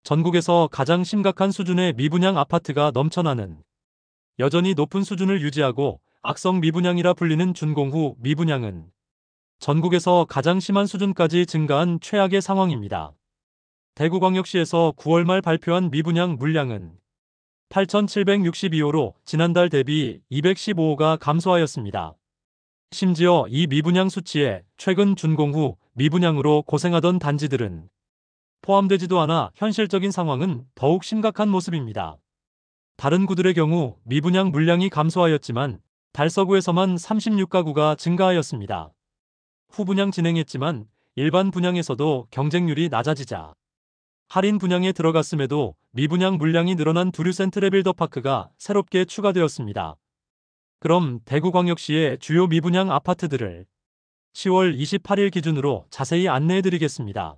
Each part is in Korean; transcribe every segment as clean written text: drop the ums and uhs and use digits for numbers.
전국에서 가장 심각한 수준의 미분양 아파트가 넘쳐나는, 여전히 높은 수준을 유지하고 악성 미분양이라 불리는 준공후 미분양은 전국에서 가장 심한 수준까지 증가한 최악의 상황입니다. 대구광역시에서 9월 말 발표한 미분양 물량은 8,762호로 지난달 대비 215호가 감소하였습니다. 심지어 이 미분양 수치에 최근 준공후 미분양으로 고생하던 단지들은 포함되지도 않아 현실적인 상황은 더욱 심각한 모습입니다. 다른 구들의 경우 미분양 물량이 감소하였지만 달서구에서만 36가구가 증가하였습니다. 후분양 진행했지만 일반 분양에서도 경쟁률이 낮아지자 할인 분양에 들어갔음에도 미분양 물량이 늘어난 두류 센트레빌더파크가 새롭게 추가되었습니다. 그럼 대구광역시의 주요 미분양 아파트들을 10월 28일 기준으로 자세히 안내해드리겠습니다.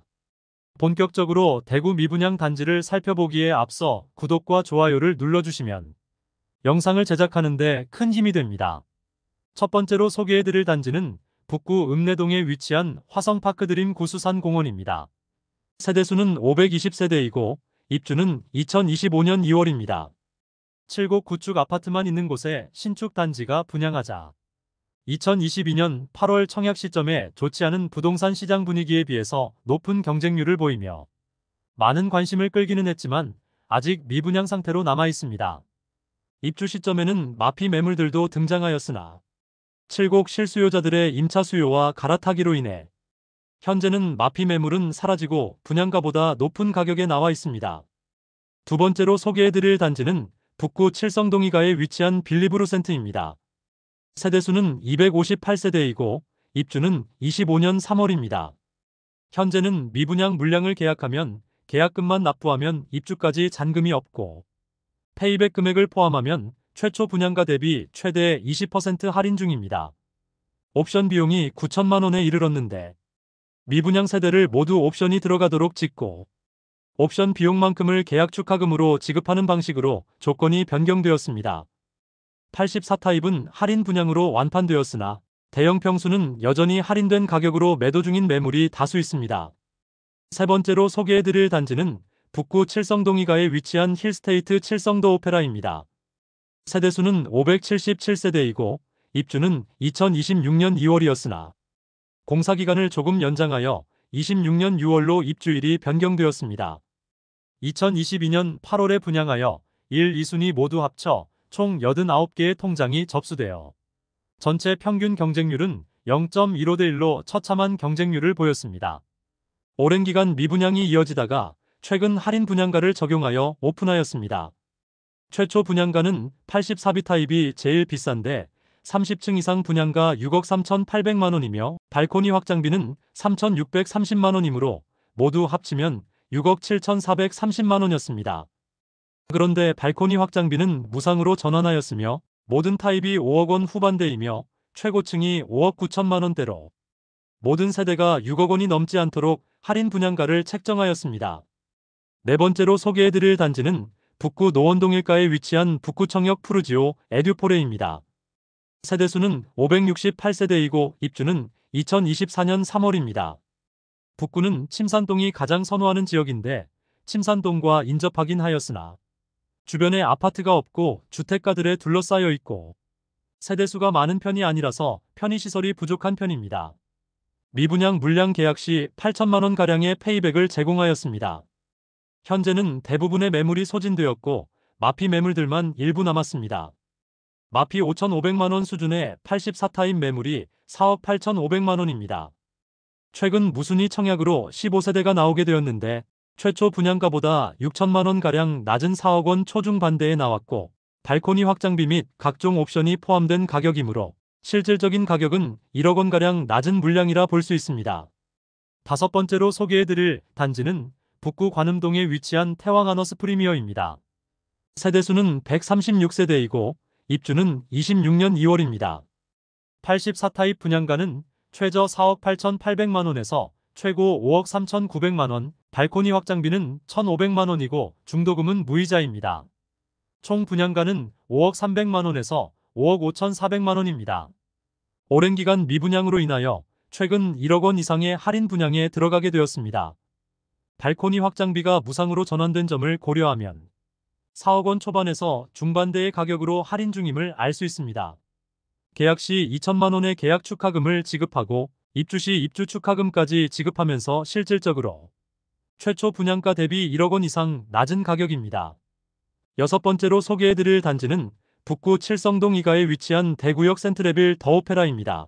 본격적으로 대구 미분양 단지를 살펴보기에 앞서 구독과 좋아요를 눌러주시면 영상을 제작하는 데 큰 힘이 됩니다. 첫 번째로 소개해드릴 단지는 북구 읍내동에 위치한 화성파크드림 구수산공원입니다. 세대수는 520세대이고 입주는 2025년 2월입니다. 7곡 구축 아파트만 있는 곳에 신축 단지가 분양하자 2022년 8월 청약 시점에 좋지 않은 부동산 시장 분위기에 비해서 높은 경쟁률을 보이며 많은 관심을 끌기는 했지만 아직 미분양 상태로 남아 있습니다. 입주 시점에는 마피 매물들도 등장하였으나 7곡 실수요자들의 임차 수요와 갈아타기로 인해 현재는 마피 매물은 사라지고 분양가보다 높은 가격에 나와 있습니다. 두 번째로 소개해드릴 단지는 북구 칠성동이가에 위치한 빌리브루센트입니다. 세대수는 258세대이고 입주는 25년 3월입니다. 현재는 미분양 물량을 계약하면 계약금만 납부하면 입주까지 잔금이 없고 페이백 금액을 포함하면 최초 분양가 대비 최대 20% 할인 중입니다. 옵션 비용이 9천만 원에 이르렀는데 미분양 세대를 모두 옵션이 들어가도록 짓고 옵션 비용만큼을 계약 축하금으로 지급하는 방식으로 조건이 변경되었습니다. 84타입은 할인 분양으로 완판되었으나 대형 평수는 여전히 할인된 가격으로 매도 중인 매물이 다수 있습니다. 세 번째로 소개해드릴 단지는 북구 칠성동이가에 위치한 힐스테이트 칠성도 오페라입니다. 세대수는 577세대이고 입주는 2026년 2월이었으나 공사기간을 조금 연장하여 26년 6월로 입주일이 변경되었습니다. 2022년 8월에 분양하여 1, 2순위 모두 합쳐 총 89개의 통장이 접수되어 전체 평균 경쟁률은 0.15대 1로 처참한 경쟁률을 보였습니다. 오랜 기간 미분양이 이어지다가 최근 할인 분양가를 적용하여 오픈하였습니다. 최초 분양가는 84비 타입이 제일 비싼데 30층 이상 분양가 6억 3,800만 원이며 발코니 확장비는 3,630만 원이므로 모두 합치면 6억 7,430만 원이었습니다. 그런데 발코니 확장비는 무상으로 전환하였으며 모든 타입이 5억 원 후반대이며 최고층이 5억 9천만 원대로 모든 세대가 6억 원이 넘지 않도록 할인 분양가를 책정하였습니다. 네 번째로 소개해드릴 단지는 북구 노원동일가에 위치한 북구청역 푸르지오 에듀포레입니다. 세대수는 568세대이고 입주는 2024년 3월입니다. 북구는 침산동이 가장 선호하는 지역인데 침산동과 인접하긴 하였으나 주변에 아파트가 없고 주택가들에 둘러싸여 있고 세대수가 많은 편이 아니라서 편의시설이 부족한 편입니다. 미분양 물량 계약 시 8천만 원가량의 페이백을 제공하였습니다. 현재는 대부분의 매물이 소진되었고 마피 매물들만 일부 남았습니다. 마피 5,500만 원 수준의 84타입 매물이 4억 8,500만 원입니다. 최근 무순위 청약으로 15세대가 나오게 되었는데 최초 분양가보다 6천만 원가량 낮은 4억 원 초중 반대에 나왔고 발코니 확장비 및 각종 옵션이 포함된 가격이므로 실질적인 가격은 1억 원가량 낮은 물량이라 볼 수 있습니다. 다섯 번째로 소개해드릴 단지는 북구 관음동에 위치한 태왕아너스 프리미어입니다. 세대수는 136세대이고 입주는 26년 2월입니다. 84타입 분양가는 최저 4억 8,800만 원에서 최고 5억 3,900만 원, 발코니 확장비는 1,500만 원이고 중도금은 무이자입니다. 총 분양가는 5억 300만 원에서 5억 5,400만 원입니다. 오랜 기간 미분양으로 인하여 최근 1억 원 이상의 할인 분양에 들어가게 되었습니다. 발코니 확장비가 무상으로 전환된 점을 고려하면 4억 원 초반에서 중반대의 가격으로 할인 중임을 알 수 있습니다. 계약 시 2천만 원의 계약 축하금을 지급하고 입주 시 입주 축하금까지 지급하면서 실질적으로 최초 분양가 대비 1억 원 이상 낮은 가격입니다. 여섯 번째로 소개해드릴 단지는 북구 칠성동 2가에 위치한 대구역 센트레빌 더 오페라입니다.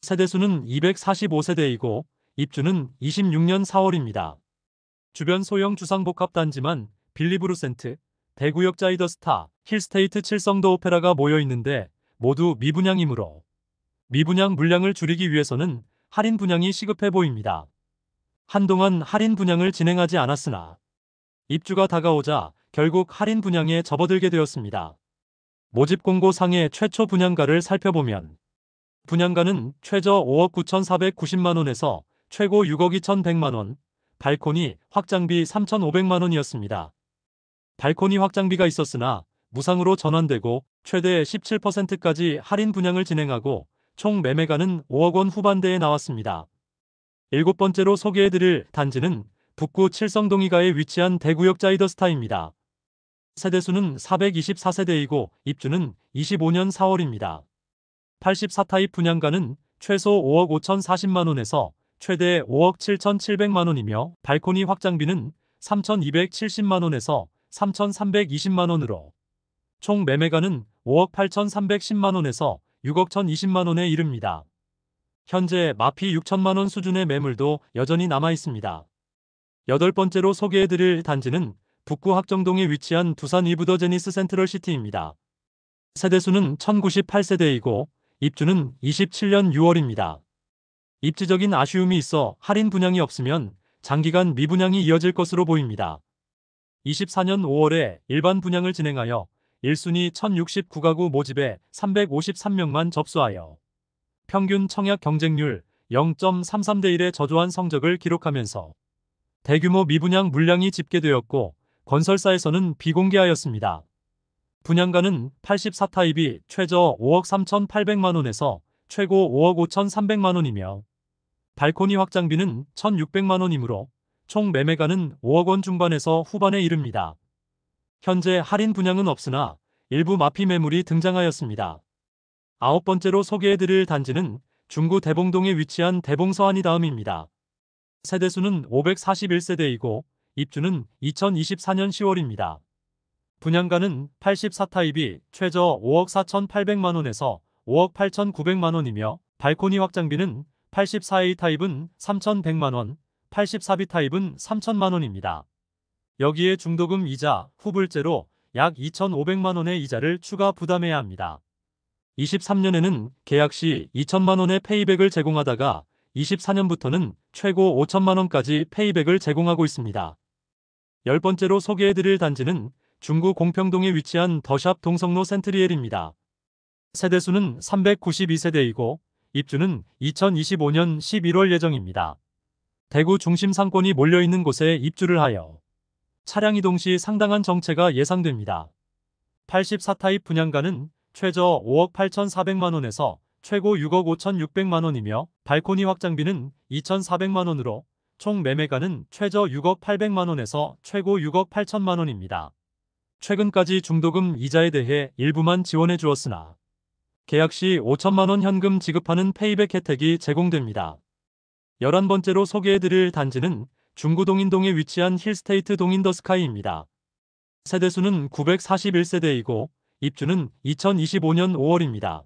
세대수는 245세대이고 입주는 26년 4월입니다. 주변 소형 주상복합단지만 빌리브루센트, 대구역 자이더스타, 힐스테이트 칠성더 오페라가 모여있는데 모두 미분양이므로 미분양 물량을 줄이기 위해서는 할인 분양이 시급해 보입니다. 한동안 할인 분양을 진행하지 않았으나 입주가 다가오자 결국 할인 분양에 접어들게 되었습니다. 모집 공고 상의 최초 분양가를 살펴보면 분양가는 최저 5억 9,490만 원에서 최고 6억 2,100만 원, 발코니 확장비 3,500만 원이었습니다. 발코니 확장비가 있었으나 무상으로 전환되고 최대 17%까지 할인 분양을 진행하고 총 매매가는 5억 원 후반대에 나왔습니다. 일곱 번째로 소개해드릴 단지는 북구 칠성동 2가에 위치한 대구역 자이더스타입니다. 세대수는 424세대이고 입주는 25년 4월입니다. 84타입 분양가는 최소 5억 5,040만 원에서 최대 5억 7,700만 원이며 발코니 확장비는 3,270만 원에서 3,320만 원으로 총 매매가는 5억 8,310만 원에서 6억 1,020만 원에 이릅니다. 현재 마피 6천만 원 수준의 매물도 여전히 남아 있습니다. 여덟 번째로 소개해드릴 단지는 북구 학정동에 위치한 두산 위브더 제니스 센트럴시티입니다. 세대수는 1,098세대이고 입주는 27년 6월입니다. 입지적인 아쉬움이 있어 할인 분양이 없으면 장기간 미분양이 이어질 것으로 보입니다. 24년 5월에 일반 분양을 진행하여 1순위 1,069가구 모집에 353명만 접수하여 평균 청약 경쟁률 0.33대 1의 저조한 성적을 기록하면서 대규모 미분양 물량이 집계되었고 건설사에서는 비공개하였습니다. 분양가는 84타입이 최저 5억 3,800만 원에서 최고 5억 5,300만 원이며 발코니 확장비는 1,600만 원이므로 총 매매가는 5억 원 중반에서 후반에 이릅니다. 현재 할인 분양은 없으나 일부 마피 매물이 등장하였습니다. 아홉 번째로 소개해드릴 단지는 중구 대봉동에 위치한 대봉서안이다음입니다. 세대수는 541세대이고 입주는 2024년 10월입니다. 분양가는 84타입이 최저 5억 4,800만 원에서 5억 8,900만 원이며 발코니 확장비는 84A 타입은 3,100만 원, 84B 타입은 3,000만 원입니다. 여기에 중도금 이자, 후불제로 약 2,500만 원의 이자를 추가 부담해야 합니다. 23년에는 계약 시 2천만 원의 페이백을 제공하다가 24년부터는 최고 5천만 원까지 페이백을 제공하고 있습니다. 열 번째로 소개해드릴 단지는 중구 공평동에 위치한 더샵 동성로 센트리엘입니다. 세대수는 392세대이고 입주는 2025년 11월 예정입니다. 대구 중심 상권이 몰려있는 곳에 입주를 하여 차량 이동 시 상당한 정체가 예상됩니다. 84타입 분양가는 최저 5억 8,400만 원에서 최고 6억 5,600만 원이며 발코니 확장비는 2,400만 원으로 총 매매가는 최저 6억 800만 원에서 최고 6억 8천만 원입니다. 최근까지 중도금 이자에 대해 일부만 지원해 주었으나 계약 시 5천만 원 현금 지급하는 페이백 혜택이 제공됩니다. 11번째로 소개해드릴 단지는 중구 동인동에 위치한 힐스테이트 동인더스카이입니다. 세대수는 941세대이고 입주는 2025년 5월입니다.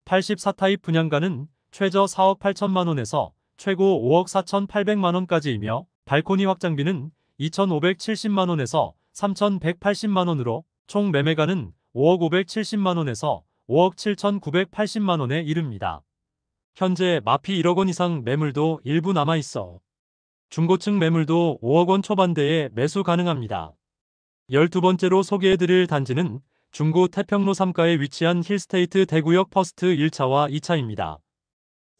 84타입 분양가는 최저 4억 8천만 원에서 최고 5억 4,800만 원까지이며 발코니 확장비는 2,570만 원에서 3,180만 원으로 총 매매가는 5억 570만 원에서 5억 7,980만 원에 이릅니다. 현재 마피 1억 원 이상 매물도 일부 남아있어 중고층 매물도 5억 원 초반대에 매수 가능합니다. 12번째로 소개해드릴 단지는 중구 태평로 3가에 위치한 힐스테이트 대구역 퍼스트 1차와 2차입니다.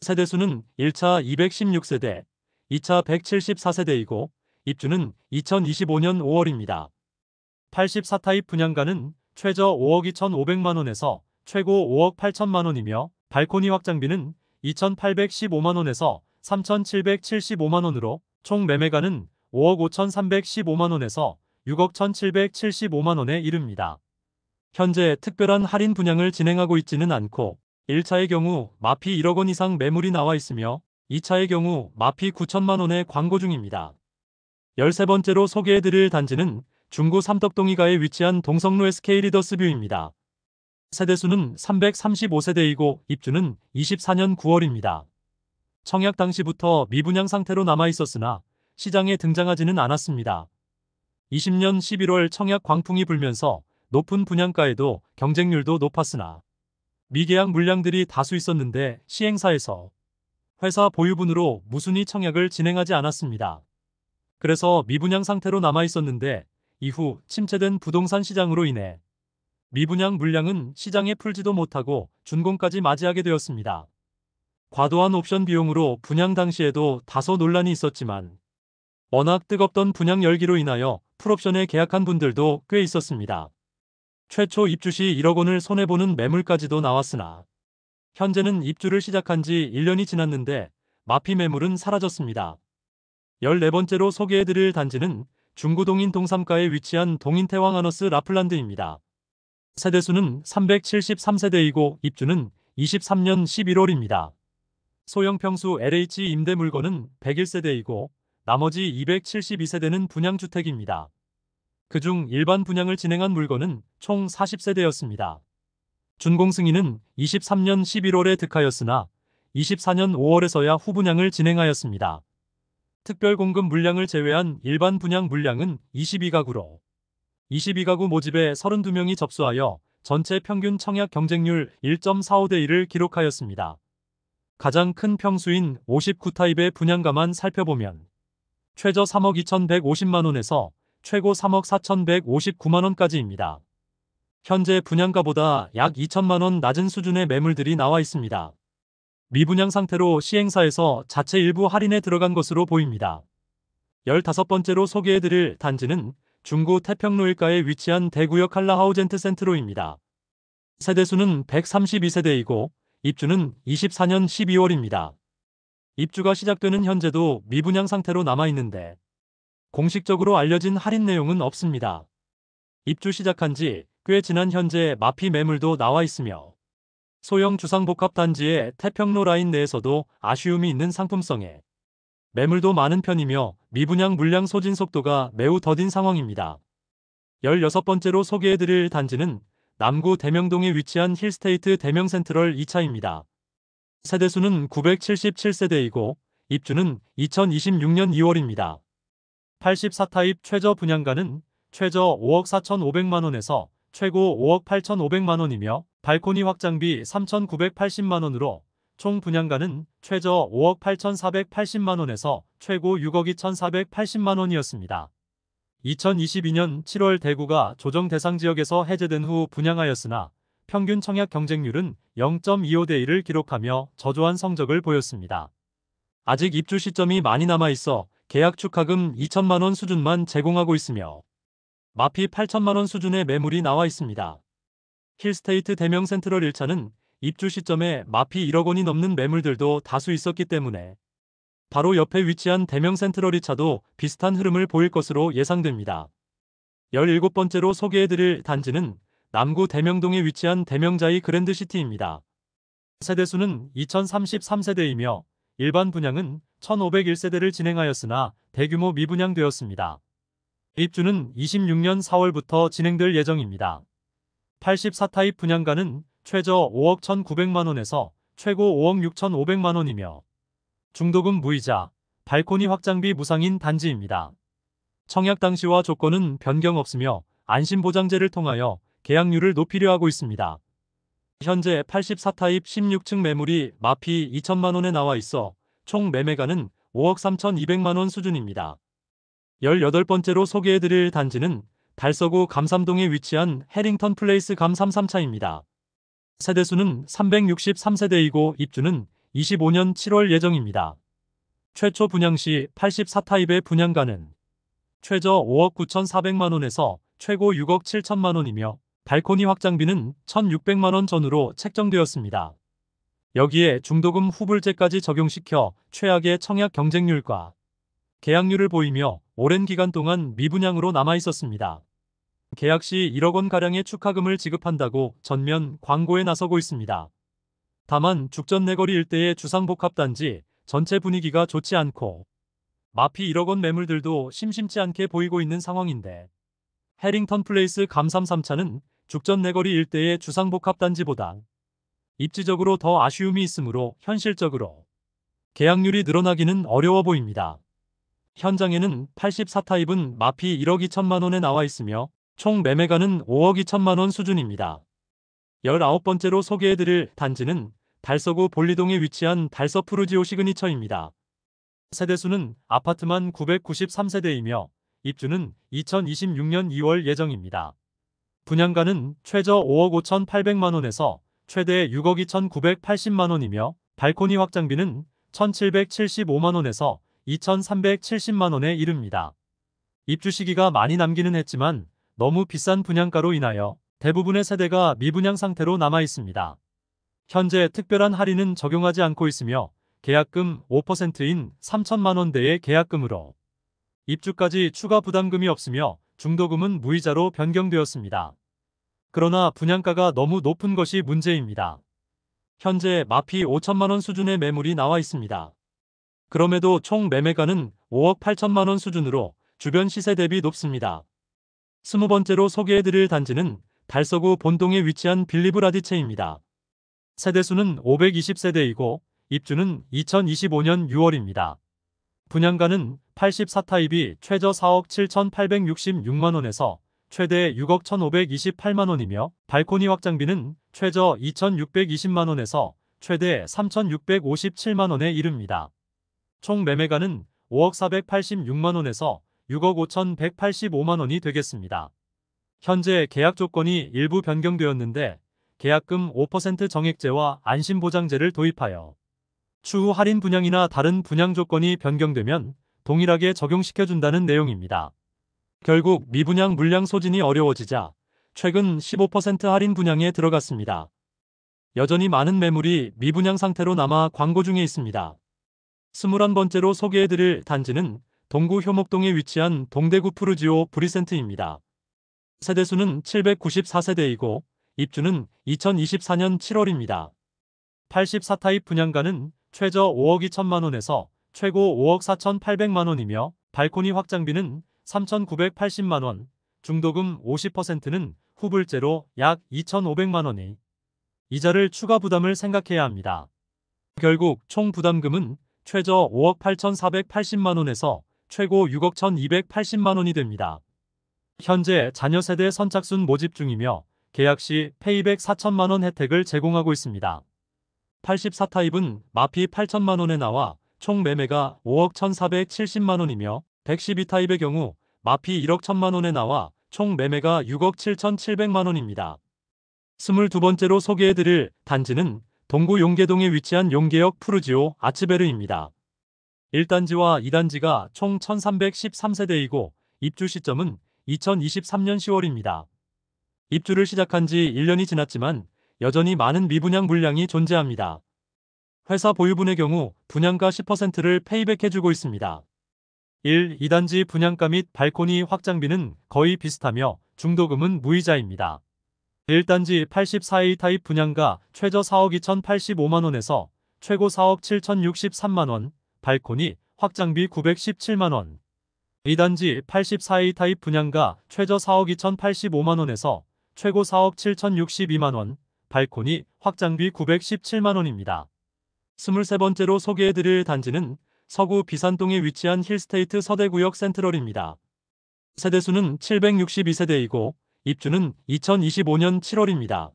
세대수는 1차 216세대, 2차 174세대이고 입주는 2025년 5월입니다. 84타입 분양가는 최저 5억 2,500만 원에서 최고 5억 8천만 원이며 발코니 확장비는 2,815만 원에서 3,775만 원으로 총 매매가는 5억 5,315만원에서 6억 1,775만원에 이릅니다. 현재 특별한 할인 분양을 진행하고 있지는 않고 1차의 경우 마피 1억 원 이상 매물이 나와 있으며 2차의 경우 마피 9천만원에 광고 중입니다. 13번째로 소개해드릴 단지는 중구 삼덕동이가에 위치한 동성로 SK 리더스뷰입니다. 세대수는 335세대이고 입주는 24년 9월입니다. 청약 당시부터 미분양 상태로 남아 있었으나 시장에 등장하지는 않았습니다. 20년 11월 청약 광풍이 불면서 높은 분양가에도 경쟁률도 높았으나 미계약 물량들이 다수 있었는데 시행사에서 회사 보유분으로 무순위 청약을 진행하지 않았습니다. 그래서 미분양 상태로 남아 있었는데 이후 침체된 부동산 시장으로 인해 미분양 물량은 시장에 풀지도 못하고 준공까지 맞이하게 되었습니다. 과도한 옵션 비용으로 분양 당시에도 다소 논란이 있었지만 워낙 뜨겁던 분양 열기로 인하여 풀옵션에 계약한 분들도 꽤 있었습니다. 최초 입주 시 1억 원을 손해보는 매물까지도 나왔으나 현재는 입주를 시작한 지 1년이 지났는데 마피 매물은 사라졌습니다. 14번째로 소개해드릴 단지는 중구 동인 동삼가에 위치한 동인태왕하너스 라플란드입니다. 세대수는 373세대이고 입주는 23년 11월입니다. 소형 평수 LH 임대 물건은 101세대이고 나머지 272세대는 분양주택입니다. 그중 일반 분양을 진행한 물건은 총 40세대였습니다. 준공 승인은 23년 11월에 득하였으나 24년 5월에서야 후분양을 진행하였습니다. 특별 공급 물량을 제외한 일반 분양 물량은 22가구로 22가구 모집에 32명이 접수하여 전체 평균 청약 경쟁률 1.45대 1을 기록하였습니다. 가장 큰 평수인 59타입의 분양가만 살펴보면 최저 3억 2,150만원에서 최고 3억 4,159만원까지입니다. 현재 분양가보다 약 2천만원 낮은 수준의 매물들이 나와 있습니다. 미분양 상태로 시행사에서 자체 일부 할인에 들어간 것으로 보입니다. 15번째로 소개해드릴 단지는 중구 태평로일가에 위치한 대구역 한라하우젠트 센트로입니다. 세대수는 132세대이고 입주는 24년 12월입니다. 입주가 시작되는 현재도 미분양 상태로 남아있는데 공식적으로 알려진 할인 내용은 없습니다. 입주 시작한 지 꽤 지난 현재 마피 매물도 나와 있으며 소형 주상복합 단지의 태평로 라인 내에서도 아쉬움이 있는 상품성에 매물도 많은 편이며 미분양 물량 소진 속도가 매우 더딘 상황입니다. 16번째로 소개해드릴 단지는 남구 대명동에 위치한 힐스테이트 대명센트럴 2차입니다. 세대수는 977세대이고 입주는 2026년 2월입니다. 84타입 최저 분양가는 최저 5억 4,500만원에서 최고 5억 8,500만원이며 발코니 확장비 3,980만원으로 총 분양가는 최저 5억 8,480만원에서 최고 6억 2,480만원이었습니다. 2022년 7월 대구가 조정 대상 지역에서 해제된 후 분양하였으나 평균 청약 경쟁률은 0.25대 1을 기록하며 저조한 성적을 보였습니다. 아직 입주 시점이 많이 남아있어 계약 축하금 2천만원 수준만 제공하고 있으며 마피 8천만원 수준의 매물이 나와 있습니다. 힐스테이트 대명 센트럴 1차는 입주 시점에 마피 1억 원이 넘는 매물들도 다수 있었기 때문에 바로 옆에 위치한 대명 센트럴 2차도 비슷한 흐름을 보일 것으로 예상됩니다. 17번째로 소개해드릴 단지는 남구 대명동에 위치한 대명자이 그랜드시티입니다. 세대수는 2033세대이며 일반 분양은 1501세대를 진행하였으나 대규모 미분양되었습니다. 입주는 26년 4월부터 진행될 예정입니다. 84타입 분양가는 최저 5억 1,900만원에서 최고 5억 6,500만원이며 중도금 무이자, 발코니 확장비 무상인 단지입니다. 청약 당시와 조건은 변경 없으며 안심보장제를 통하여 계약률을 높이려 하고 있습니다. 현재 84타입 16층 매물이 마피 2천만원에 나와 있어 총 매매가는 5억 3,200만원 수준입니다. 18번째로 소개해드릴 단지는 달서구 감삼동에 위치한 해링턴 플레이스 감삼 3차입니다. 세대수는 363세대이고 입주는 25년 7월 예정입니다. 최초 분양 시 84타입의 분양가는 최저 5억 9,400만원에서 최고 6억 7천만원이며 발코니 확장비는 1,600만원 전후로 책정되었습니다. 여기에 중도금 후불제까지 적용시켜 최악의 청약 경쟁률과 계약률을 보이며 오랜 기간 동안 미분양으로 남아 있었습니다. 계약 시 1억 원가량의 축하금을 지급한다고 전면 광고에 나서고 있습니다. 다만 죽전 내거리 일대의 주상복합단지 전체 분위기가 좋지 않고 마피 1억 원 매물들도 심심치 않게 보이고 있는 상황인데 해링턴 플레이스 감삼 3차는 죽전 내거리 일대의 주상복합단지보다 입지적으로 더 아쉬움이 있으므로 현실적으로 계약률이 늘어나기는 어려워 보입니다. 현장에는 84타입은 마피 1억 2천만 원에 나와 있으며 총 매매가는 5억 2천만 원 수준입니다. 19번째로 소개해드릴 단지는 달서구 볼리동에 위치한 달서 푸르지오 시그니처입니다. 세대수는 아파트만 993세대이며 입주는 2026년 2월 예정입니다. 분양가는 최저 5억 5,800만 원에서 최대 6억 2,980만 원이며 발코니 확장비는 1,775만 원에서 2,370만 원에 이릅니다. 입주 시기가 많이 남기는 했지만 너무 비싼 분양가로 인하여 대부분의 세대가 미분양 상태로 남아 있습니다. 현재 특별한 할인은 적용하지 않고 있으며 계약금 5%인 3천만 원대의 계약금으로 입주까지 추가 부담금이 없으며 중도금은 무이자로 변경되었습니다. 그러나 분양가가 너무 높은 것이 문제입니다. 현재 마피 5천만 원 수준의 매물이 나와 있습니다. 그럼에도 총 매매가는 5억 8천만 원 수준으로 주변 시세 대비 높습니다. 20번째로 소개해드릴 단지는 달서구 본동에 위치한 빌리브라디체입니다. 세대수는 520세대이고 입주는 2025년 6월입니다. 분양가는 84타입이 최저 4억 7,866만 원에서 최대 6억 1,528만 원이며 발코니 확장비는 최저 2,620만 원에서 최대 3,657만 원에 이릅니다. 총 매매가는 5억 486만 원에서 6억 5,185만 원이 되겠습니다. 현재 계약 조건이 일부 변경되었는데 계약금 5% 정액제와 안심보장제를 도입하여 추후 할인 분양이나 다른 분양 조건이 변경되면 동일하게 적용시켜준다는 내용입니다. 결국 미분양 물량 소진이 어려워지자 최근 15% 할인 분양에 들어갔습니다. 여전히 많은 매물이 미분양 상태로 남아 광고 중에 있습니다. 21번째로 소개해드릴 단지는 동구 효목동에 위치한 동대구 푸르지오 브리센트입니다. 세대수는 794세대이고 입주는 2024년 7월입니다. 84타입 분양가는 최저 5억 2천만 원에서 최고 5억 4,800만 원이며 발코니 확장비는 3,980만 원, 중도금 50%는 후불제로 약 2,500만 원이 이자를 추가 부담을 생각해야 합니다. 결국 총 부담금은 최저 5억 8,480만 원에서 최고 6억 1,280만 원이 됩니다. 현재 자녀 세대 선착순 모집 중이며 계약 시 페이백 4천만 원 혜택을 제공하고 있습니다. 84타입은 마피 8천만 원에 나와 총 매매가 5억 1,470만 원이며 112타입의 경우 마피 1억 1천만 원에 나와 총 매매가 6억 7,700만 원입니다. 22번째로 소개해드릴 단지는 동구 용계동에 위치한 용계역 푸르지오 아츠베르입니다. 1단지와 2단지가 총 1,313세대이고 입주 시점은 2023년 10월입니다. 입주를 시작한 지 1년이 지났지만 여전히 많은 미분양 물량이 존재합니다. 회사 보유분의 경우 분양가 10%를 페이백해주고 있습니다. 1, 2단지 분양가 및 발코니 확장비는 거의 비슷하며 중도금은 무이자입니다. 1단지 84A 타입 분양가 최저 4억 2,085만 원에서 최고 4억 7,063만 원, 발코니 확장비 917만 원. 2단지 84A 타입 분양가 최저 4억 2,085만 원에서 최고 4억 7,062만 원, 발코니 확장비 917만 원입니다. 23번째로 소개해드릴 단지는 서구 비산동에 위치한 힐스테이트 서대구역 센트럴입니다. 세대수는 762세대이고 입주는 2025년 7월입니다.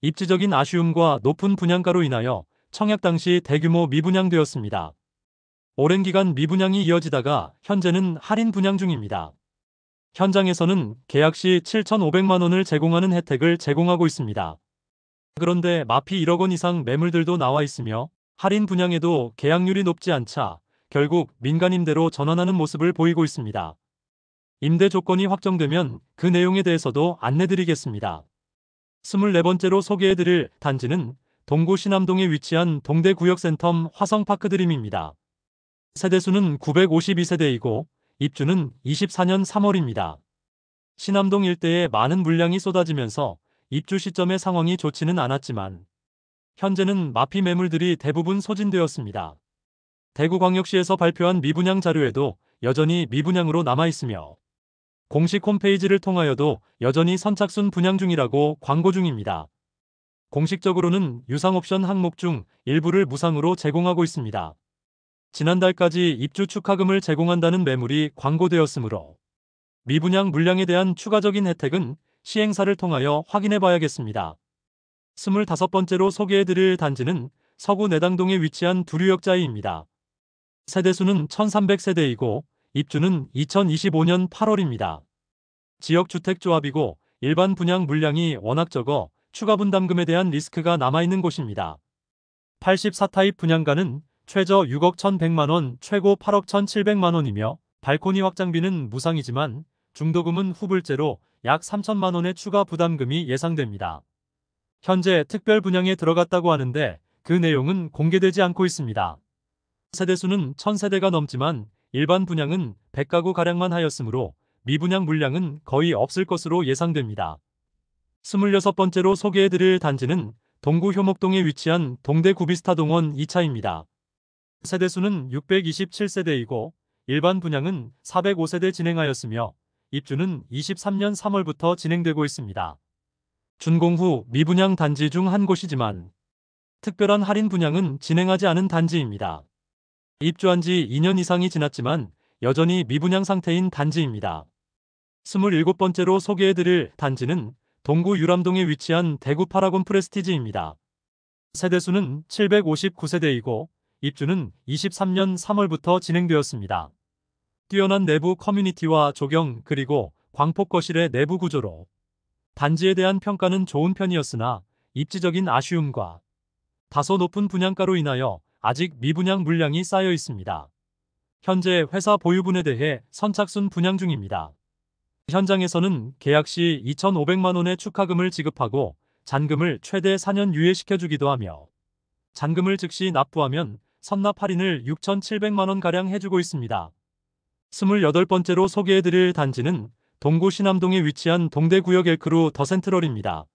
입지적인 아쉬움과 높은 분양가로 인하여 청약 당시 대규모 미분양되었습니다. 오랜 기간 미분양이 이어지다가 현재는 할인 분양 중입니다. 현장에서는 계약 시 7,500만 원을 제공하는 혜택을 제공하고 있습니다. 그런데 마피 1억 원 이상 매물들도 나와 있으며 할인 분양에도 계약률이 높지 않자 결국 민간임대로 전환하는 모습을 보이고 있습니다. 임대 조건이 확정되면 그 내용에 대해서도 안내드리겠습니다. 24번째로 소개해드릴 단지는 동구 신암동에 위치한 동대구역센텀 화성파크드림입니다. 세대수는 952세대이고 입주는 24년 3월입니다. 신암동 일대에 많은 물량이 쏟아지면서 입주 시점의 상황이 좋지는 않았지만 현재는 마피 매물들이 대부분 소진되었습니다. 대구광역시에서 발표한 미분양 자료에도 여전히 미분양으로 남아있으며 공식 홈페이지를 통하여도 여전히 선착순 분양 중이라고 광고 중입니다. 공식적으로는 유상 옵션 항목 중 일부를 무상으로 제공하고 있습니다. 지난달까지 입주 축하금을 제공한다는 매물이 광고되었으므로 미분양 물량에 대한 추가적인 혜택은 시행사를 통하여 확인해 봐야겠습니다. 25번째로 소개해드릴 단지는 서구 내당동에 위치한 두류역자이입니다. 세대수는 1300세대이고 입주는 2025년 8월입니다. 지역주택조합이고 일반 분양 물량이 워낙 적어 추가 분담금에 대한 리스크가 남아있는 곳입니다. 84타입 분양가는 최저 6억 1100만원, 최고 8억 1700만원이며 발코니 확장비는 무상이지만 중도금은 후불제로 약 3000만원의 추가 부담금이 예상됩니다. 현재 특별 분양에 들어갔다고 하는데 그 내용은 공개되지 않고 있습니다. 세대수는 1000세대가 넘지만 일반 분양은 100가구가량만 하였으므로 미분양 물량은 거의 없을 것으로 예상됩니다. 26번째로 소개해드릴 단지는 동구 효목동에 위치한 동대 구비스타동원 2차입니다. 세대수는 627세대이고 일반 분양은 405세대 진행하였으며 입주는 23년 3월부터 진행되고 있습니다. 준공 후 미분양 단지 중 한 곳이지만 특별한 할인 분양은 진행하지 않은 단지입니다. 입주한 지 2년 이상이 지났지만 여전히 미분양 상태인 단지입니다. 27번째로 소개해드릴 단지는 동구 유람동에 위치한 대구 파라곤 프레스티지입니다. 세대수는 759세대이고 입주는 23년 3월부터 진행되었습니다. 뛰어난 내부 커뮤니티와 조경 그리고 광폭 거실의 내부 구조로 단지에 대한 평가는 좋은 편이었으나 입지적인 아쉬움과 다소 높은 분양가로 인하여 아직 미분양 물량이 쌓여 있습니다. 현재 회사 보유분에 대해 선착순 분양 중입니다. 현장에서는 계약 시 2,500만원의 축하금을 지급하고 잔금을 최대 4년 유예시켜주기도 하며 잔금을 즉시 납부하면 선납 할인을 6,700만원가량 해주고 있습니다. 28번째로 소개해드릴 단지는 동구 신암동에 위치한 동대구역 엘크루 더센트럴입니다.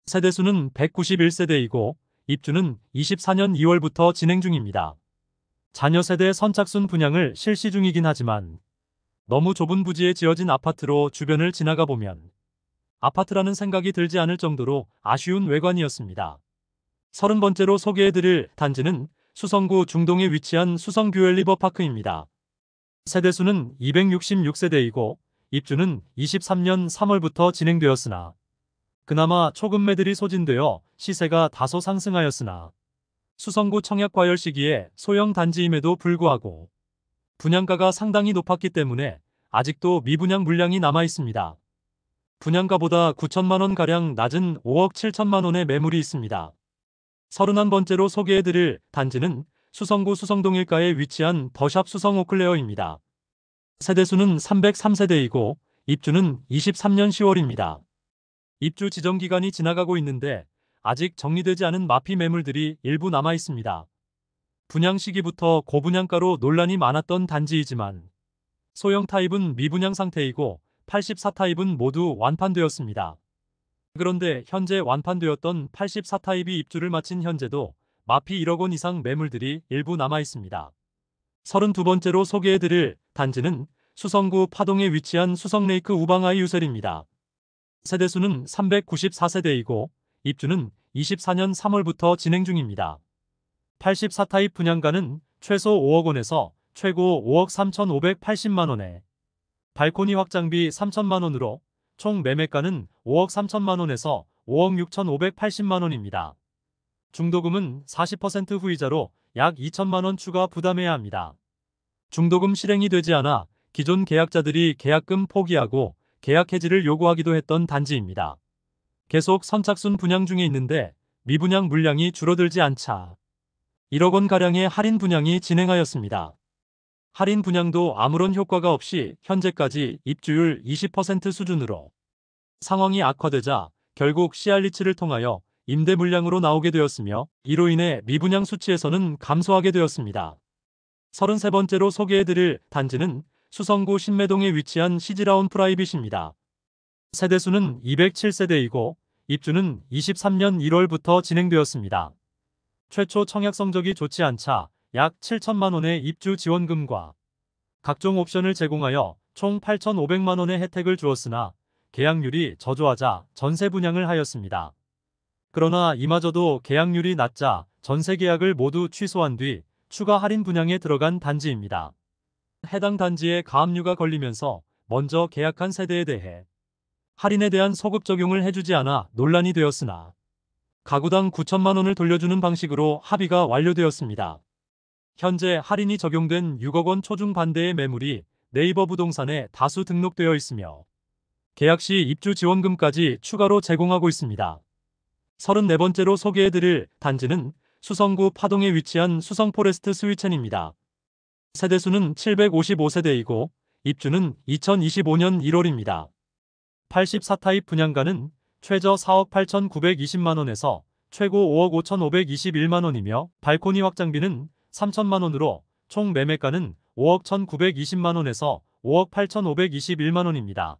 세대수는 191세대이고 입주는 24년 2월부터 진행 중입니다. 자녀 세대 선착순 분양을 실시 중이긴 하지만 너무 좁은 부지에 지어진 아파트로 주변을 지나가 보면 아파트라는 생각이 들지 않을 정도로 아쉬운 외관이었습니다. 30번째로 소개해드릴 단지는 수성구 중동에 위치한 수성뷰엘 리버파크입니다. 세대수는 266세대이고 입주는 23년 3월부터 진행되었으나 그나마 초급매들이 소진되어 시세가 다소 상승하였으나 수성구 청약과열 시기에 소형 단지임에도 불구하고 분양가가 상당히 높았기 때문에 아직도 미분양 물량이 남아 있습니다. 분양가보다 9천만원가량 낮은 5억 7천만원의 매물이 있습니다. 31번째로 소개해드릴 단지는 수성구 수성동일가에 위치한 더샵 수성 오클레어입니다. 세대수는 303세대이고 입주는 23년 10월입니다. 입주 지정 기간이 지나가고 있는데 아직 정리되지 않은 마피 매물들이 일부 남아 있습니다. 분양 시기부터 고분양가로 논란이 많았던 단지이지만 소형 타입은 미분양 상태이고 84타입은 모두 완판되었습니다. 그런데 현재 완판되었던 84타입이 입주를 마친 현재도 마피 1억 원 이상 매물들이 일부 남아 있습니다. 32번째로 소개해드릴 단지는 수성구 파동에 위치한 수성레이크 우방아이 유셀입니다. 세대수는 394세대이고 입주는 24년 3월부터 진행 중입니다. 84타입 분양가는 최소 5억 원에서 최고 5억 3,580만원에 발코니 확장비 3천만원으로 총 매매가는 5억 3천만원에서 5억 6,580만원입니다. 중도금은 40% 후이자로 약 2천만원 추가 부담해야 합니다. 중도금 실행이 되지 않아 기존 계약자들이 계약금 포기하고 계약 해지를 요구하기도 했던 단지입니다. 계속 선착순 분양 중에 있는데 미분양 물량이 줄어들지 않자 1억 원가량의 할인 분양이 진행하였습니다. 할인 분양도 아무런 효과가 없이 현재까지 입주율 20% 수준으로 상황이 악화되자 결국 CR리츠를 통하여 임대 물량으로 나오게 되었으며 이로 인해 미분양 수치에서는 감소하게 되었습니다. 33번째로 소개해드릴 단지는 수성구 신매동에 위치한 시즈라운 프라이빗입니다. 세대수는 207세대이고 입주는 23년 1월부터 진행되었습니다. 최초 청약 성적이 좋지 않자 약 7천만 원의 입주 지원금과 각종 옵션을 제공하여 총 8,500만 원의 혜택을 주었으나 계약률이 저조하자 전세 분양을 하였습니다. 그러나 이마저도 계약률이 낮자 전세 계약을 모두 취소한 뒤 추가 할인 분양에 들어간 단지입니다. 해당 단지에 가압류가 걸리면서 먼저 계약한 세대에 대해 할인에 대한 소급 적용을 해주지 않아 논란이 되었으나 가구당 9천만 원을 돌려주는 방식으로 합의가 완료되었습니다. 현재 할인이 적용된 6억 원 초중 반대의 매물이 네이버 부동산에 다수 등록되어 있으며 계약 시 입주 지원금까지 추가로 제공하고 있습니다. 34번째로 소개해드릴 단지는 수성구 파동에 위치한 수성포레스트 스위첸입니다. 세대수는 755세대이고 입주는 2025년 1월입니다. 84타입 분양가는 최저 4억 8,920만 원에서 최고 5억 5,521만 원이며 발코니 확장비는 3천만 원으로 총 매매가는 5억 1,920만 원에서 5억 8,521만 원입니다.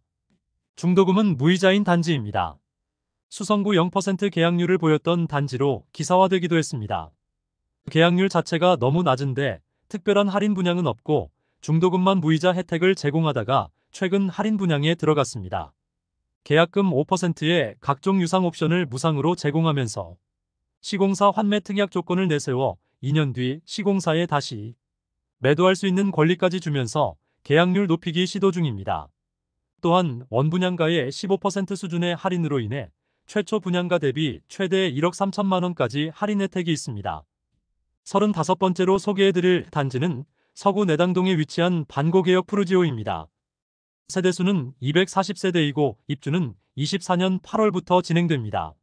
중도금은 무이자인 단지입니다. 수성구 0% 계약률을 보였던 단지로 기사화되기도 했습니다. 계약률 자체가 너무 낮은데 특별한 할인 분양은 없고 중도금만 무이자 혜택을 제공하다가 최근 할인 분양에 들어갔습니다. 계약금 5%의 각종 유상 옵션을 무상으로 제공하면서 시공사 환매 특약 조건을 내세워 2년 뒤 시공사에 다시 매도할 수 있는 권리까지 주면서 계약률 높이기 시도 중입니다. 또한 원분양가의 15% 수준의 할인으로 인해 최초 분양가 대비 최대 1억 3천만 원까지 할인 혜택이 있습니다. 35번째로 소개해드릴 단지는 서구 내당동에 위치한 반고개역 푸르지오입니다. 세대수는 240세대이고 입주는 24년 8월부터 진행됩니다.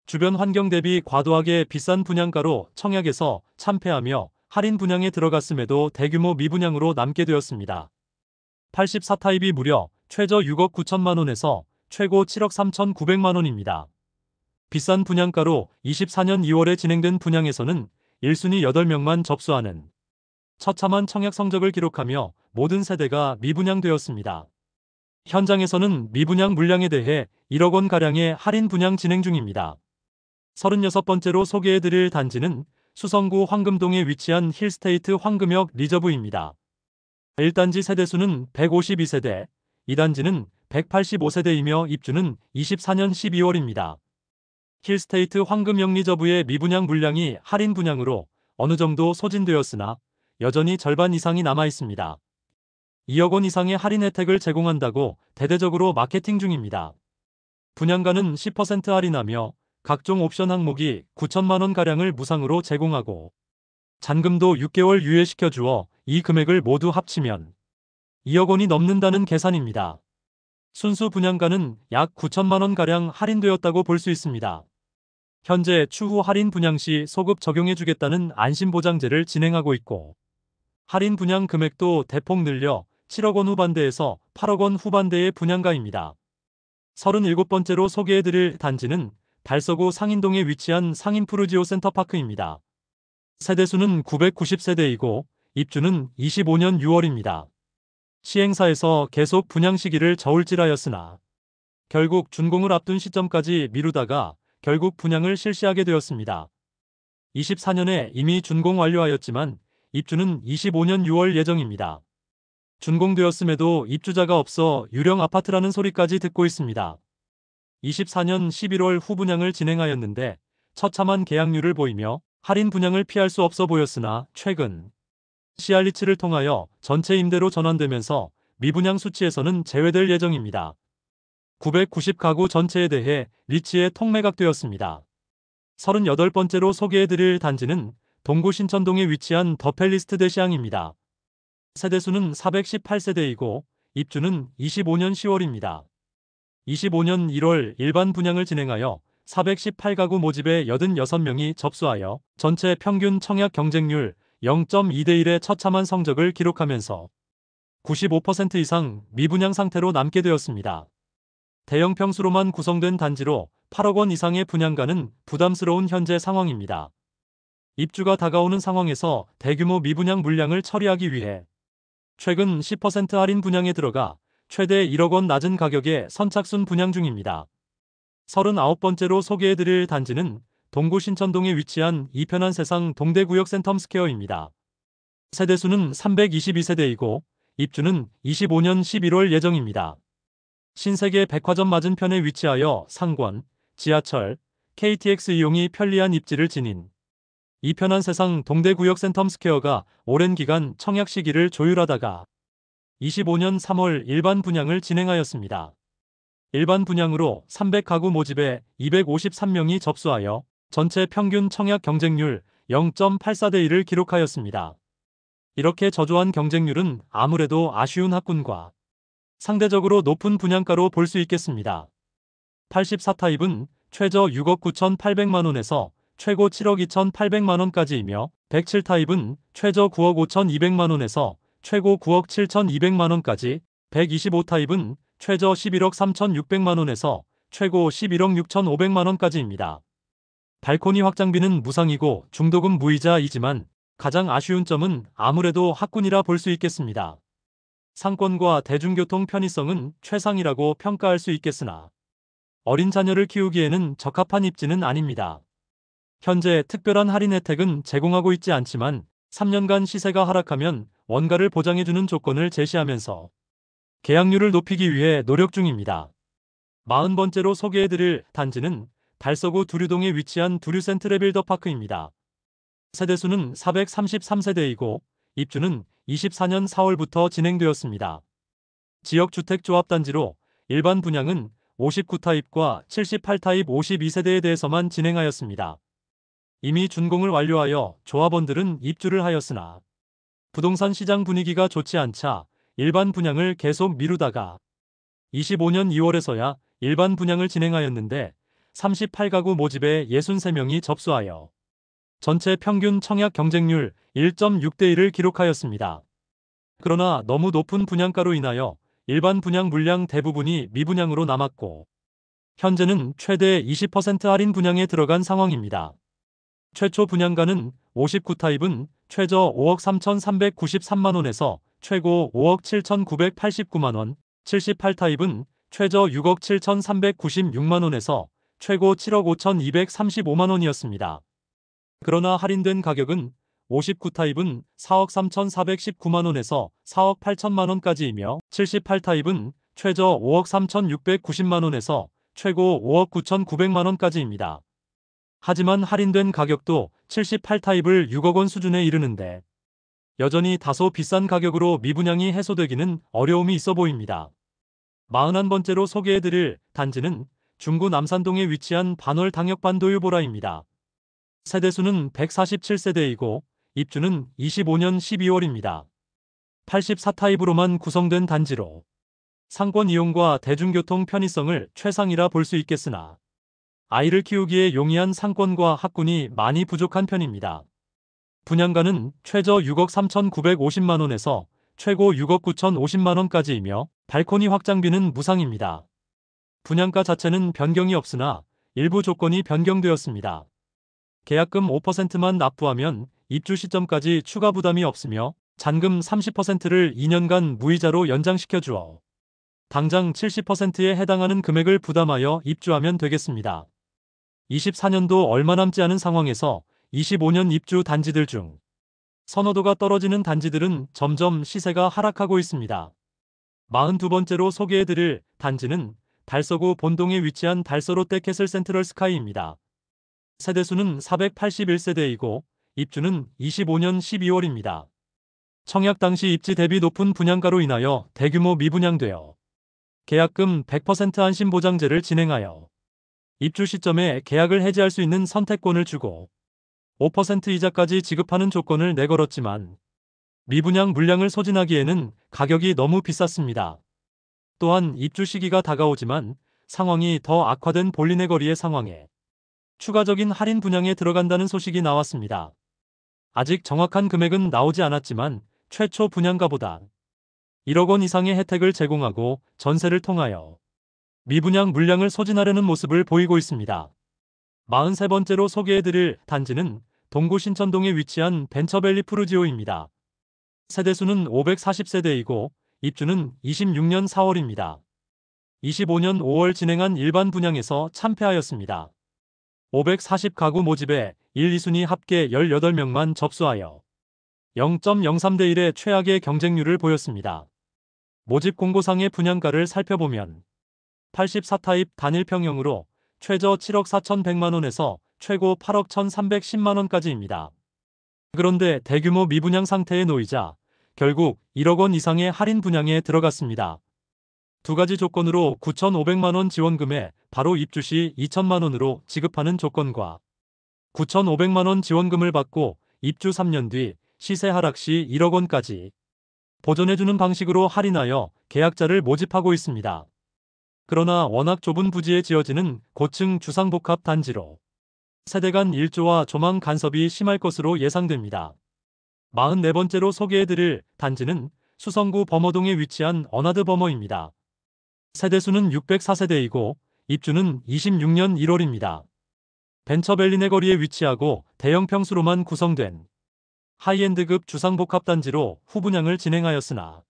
주변 환경 대비 과도하게 비싼 분양가로 청약에서 참패하며 할인 분양에 들어갔음에도 대규모 미분양으로 남게 되었습니다. 84타입이 무려 최저 6억 9천만 원에서 최고 7억 3,900만 원입니다. 비싼 분양가로 24년 2월에 진행된 분양에서는 1순위 8명만 접수하는 처참한 청약 성적을 기록하며 모든 세대가 미분양되었습니다. 현장에서는 미분양 물량에 대해 1억 원가량의 할인 분양 진행 중입니다. 36번째로 소개해드릴 단지는 수성구 황금동에 위치한 힐스테이트 황금역 리저브입니다. 1단지 세대수는 152세대, 2단지는 185세대이며 입주는 24년 12월입니다. 힐스테이트 황금역 리저브의 미분양 물량이 할인 분양으로 어느 정도 소진되었으나 여전히 절반 이상이 남아 있습니다. 2억 원 이상의 할인 혜택을 제공한다고 대대적으로 마케팅 중입니다. 분양가는 10% 할인하며 각종 옵션 항목이 9천만 원가량을 무상으로 제공하고 잔금도 6개월 유예시켜 주어 이 금액을 모두 합치면 2억 원이 넘는다는 계산입니다. 순수 분양가는 약 9천만 원가량 할인되었다고 볼 수 있습니다. 현재 추후 할인 분양 시 소급 적용해주겠다는 안심보장제를 진행하고 있고 할인 분양 금액도 대폭 늘려 7억 원 후반대에서 8억 원 후반대의 분양가입니다. 37번째로 소개해드릴 단지는 달서구 상인동에 위치한 상인푸르지오 센터파크입니다. 세대수는 990세대이고 입주는 25년 6월입니다. 시행사에서 계속 분양 시기를 저울질하였으나 결국 준공을 앞둔 시점까지 미루다가 결국 분양을 실시하게 되었습니다. 24년에 이미 준공 완료하였지만 입주는 25년 6월 예정입니다. 준공되었음에도 입주자가 없어 유령 아파트라는 소리까지 듣고 있습니다. 24년 11월 후분양을 진행하였는데 처참한 계약률을 보이며 할인 분양을 피할 수 없어 보였으나 최근 CR리츠를 통하여 전체 임대로 전환되면서 미분양 수치에서는 제외될 예정입니다. 990가구 전체에 대해 리츠에 통매각되었습니다. 38번째로 소개해드릴 단지는 동구 신천동에 위치한 더 팰리스 대시앙입니다. 세대수는 418세대이고 입주는 25년 10월입니다. 25년 1월 일반 분양을 진행하여 418가구 모집에 86명이 접수하여 전체 평균 청약 경쟁률 0.2대1의 처참한 성적을 기록하면서 95% 이상 미분양 상태로 남게 되었습니다. 대형 평수로만 구성된 단지로 8억 원 이상의 분양가는 부담스러운 현재 상황입니다. 입주가 다가오는 상황에서 대규모 미분양 물량을 처리하기 위해 최근 10% 할인 분양에 들어가 최대 1억 원 낮은 가격에 선착순 분양 중입니다. 39번째로 소개해드릴 단지는 동구 신천동에 위치한 이편한 세상 동대구역 센텀스퀘어입니다. 세대수는 322세대이고 입주는 25년 11월 예정입니다. 신세계 백화점 맞은편에 위치하여 상권, 지하철, KTX 이용이 편리한 입지를 지닌 이편한 세상 동대구역 센텀스퀘어가 오랜 기간 청약 시기를 조율하다가 25년 3월 일반 분양을 진행하였습니다. 일반 분양으로 300가구 모집에 253명이 접수하여 전체 평균 청약 경쟁률 0.84대 1을 기록하였습니다. 이렇게 저조한 경쟁률은 아무래도 아쉬운 학군과 상대적으로 높은 분양가로 볼 수 있겠습니다. 84타입은 최저 6억 9,800만원에서 최고 7억 2,800만원까지이며 107타입은 최저 9억 5,200만원에서 최고 9억 7,200만원까지, 125타입은 최저 11억 3,600만원에서 최고 11억 6,500만원까지입니다. 발코니 확장비는 무상이고 중도금 무이자이지만 가장 아쉬운 점은 아무래도 학군이라 볼 수 있겠습니다. 상권과 대중교통 편의성은 최상이라고 평가할 수 있겠으나 어린 자녀를 키우기에는 적합한 입지는 아닙니다. 현재 특별한 할인 혜택은 제공하고 있지 않지만 3년간 시세가 하락하면 원가를 보장해주는 조건을 제시하면서 계약률을 높이기 위해 노력 중입니다. 40번째로 소개해드릴 단지는 달서구 두류동에 위치한 두류센트레 빌더파크입니다. 세대수는 433세대이고 입주는 24년 4월부터 진행되었습니다. 지역주택조합단지로 일반 분양은 59타입과 78타입 52세대에 대해서만 진행하였습니다. 이미 준공을 완료하여 조합원들은 입주를 하였으나 부동산 시장 분위기가 좋지 않자 일반 분양을 계속 미루다가 25년 2월에서야 일반 분양을 진행하였는데 38가구 모집에 63명이 접수하여 전체 평균 청약 경쟁률 1.6대 1을 기록하였습니다. 그러나 너무 높은 분양가로 인하여 일반 분양 물량 대부분이 미분양으로 남았고 현재는 최대 20% 할인 분양에 들어간 상황입니다. 최초 분양가는 59타입은 최저 5억 3,393만원에서 최고 5억 7,989만원, 78타입은 최저 6억 7,396만원에서 최고 7억 5,235만원이었습니다. 그러나 할인된 가격은 59타입은 4억 3,419만원에서 4억 8천만원까지이며 78타입은 최저 5억 3,690만원에서 최고 5억 9,900만원까지입니다. 하지만 할인된 가격도 78타입을 6억 원 수준에 이르는데 여전히 다소 비싼 가격으로 미분양이 해소되기는 어려움이 있어 보입니다. 41번째로 소개해드릴 단지는 중구 남산동에 위치한 반월 당역반도유보라입니다. 세대수는 147세대이고 입주는 25년 12월입니다. 84타입으로만 구성된 단지로 상권 이용과 대중교통 편의성을 최상이라 볼 수 있겠으나 아이를 키우기에 용이한 상권과 학군이 많이 부족한 편입니다. 분양가는 최저 6억 3,950만원에서 최고 6억 9,050만원까지이며 발코니 확장비는 무상입니다. 분양가 자체는 변경이 없으나 일부 조건이 변경되었습니다. 계약금 5%만 납부하면 입주 시점까지 추가 부담이 없으며 잔금 30%를 2년간 무이자로 연장시켜 주어 당장 70%에 해당하는 금액을 부담하여 입주하면 되겠습니다. 24년도 얼마 남지 않은 상황에서 25년 입주 단지들 중 선호도가 떨어지는 단지들은 점점 시세가 하락하고 있습니다. 42번째로 소개해드릴 단지는 달서구 본동에 위치한 달서 롯데캐슬 센트럴 스카이입니다. 세대수는 481세대이고 입주는 25년 12월입니다. 청약 당시 입지 대비 높은 분양가로 인하여 대규모 미분양되어 계약금 100% 안심보장제를 진행하여 입주 시점에 계약을 해지할 수 있는 선택권을 주고 5% 이자까지 지급하는 조건을 내걸었지만 미분양 물량을 소진하기에는 가격이 너무 비쌌습니다. 또한 입주 시기가 다가오지만 상황이 더 악화된 볼리네 거리의 상황에 추가적인 할인 분양에 들어간다는 소식이 나왔습니다. 아직 정확한 금액은 나오지 않았지만 최초 분양가보다 1억 원 이상의 혜택을 제공하고 전세를 통하여 미분양 물량을 소진하려는 모습을 보이고 있습니다. 43번째로 소개해드릴 단지는 동구 신천동에 위치한 벤처밸리 푸르지오입니다. 세대수는 540세대이고 입주는 26년 4월입니다. 25년 5월 진행한 일반 분양에서 참패하였습니다. 540가구 모집에 1, 2순위 합계 18명만 접수하여 0.03대 1의 최악의 경쟁률을 보였습니다. 모집 공고상의 분양가를 살펴보면 84타입 단일평형으로 최저 7억 4,100만원에서 최고 8억 1,310만원까지입니다. 그런데 대규모 미분양 상태에 놓이자 결국 1억 원 이상의 할인 분양에 들어갔습니다. 두 가지 조건으로 9,500만원 지원금에 바로 입주 시 2천만원으로 지급하는 조건과 9,500만원 지원금을 받고 입주 3년 뒤 시세 하락 시 1억 원까지 보전해주는 방식으로 할인하여 계약자를 모집하고 있습니다. 그러나 워낙 좁은 부지에 지어지는 고층 주상복합 단지로 세대 간 일조와 조망 간섭이 심할 것으로 예상됩니다. 44번째로 소개해드릴 단지는 수성구 범어동에 위치한 어나드 범어입니다. 세대수는 604세대이고 입주는 26년 1월입니다. 벤처밸리 내거리에 위치하고 대형 평수로만 구성된 하이엔드급 주상복합 단지로 후분양을 진행하였으나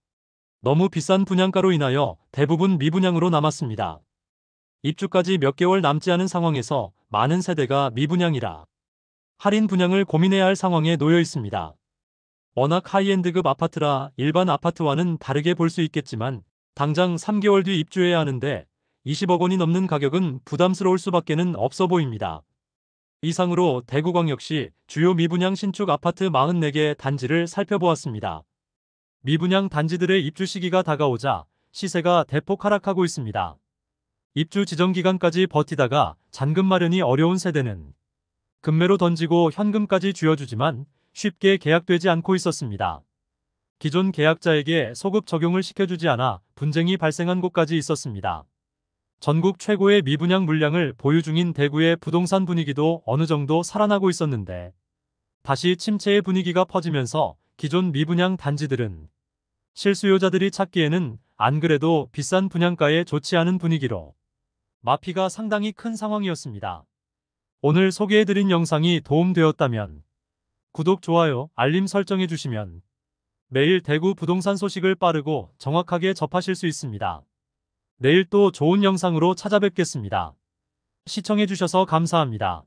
너무 비싼 분양가로 인하여 대부분 미분양으로 남았습니다. 입주까지 몇 개월 남지 않은 상황에서 많은 세대가 미분양이라 할인 분양을 고민해야 할 상황에 놓여 있습니다. 워낙 하이엔드급 아파트라 일반 아파트와는 다르게 볼 수 있겠지만 당장 3개월 뒤 입주해야 하는데 20억 원이 넘는 가격은 부담스러울 수밖에는 없어 보입니다. 이상으로 대구광역시 주요 미분양 신축 아파트 44개 단지를 살펴보았습니다. 미분양 단지들의 입주 시기가 다가오자 시세가 대폭 하락하고 있습니다. 입주 지정 기간까지 버티다가 잔금 마련이 어려운 세대는 금매로 던지고 현금까지 쥐어주지만 쉽게 계약되지 않고 있었습니다. 기존 계약자에게 소급 적용을 시켜주지 않아 분쟁이 발생한 곳까지 있었습니다. 전국 최고의 미분양 물량을 보유 중인 대구의 부동산 분위기도 어느 정도 살아나고 있었는데 다시 침체의 분위기가 퍼지면서 기존 미분양 단지들은 실수요자들이 찾기에는 안 그래도 비싼 분양가에 좋지 않은 분위기로 마피가 상당히 큰 상황이었습니다. 오늘 소개해드린 영상이 도움되었다면 구독, 좋아요, 알림 설정해주시면 매일 대구 부동산 소식을 빠르고 정확하게 접하실 수 있습니다. 내일 또 좋은 영상으로 찾아뵙겠습니다. 시청해주셔서 감사합니다.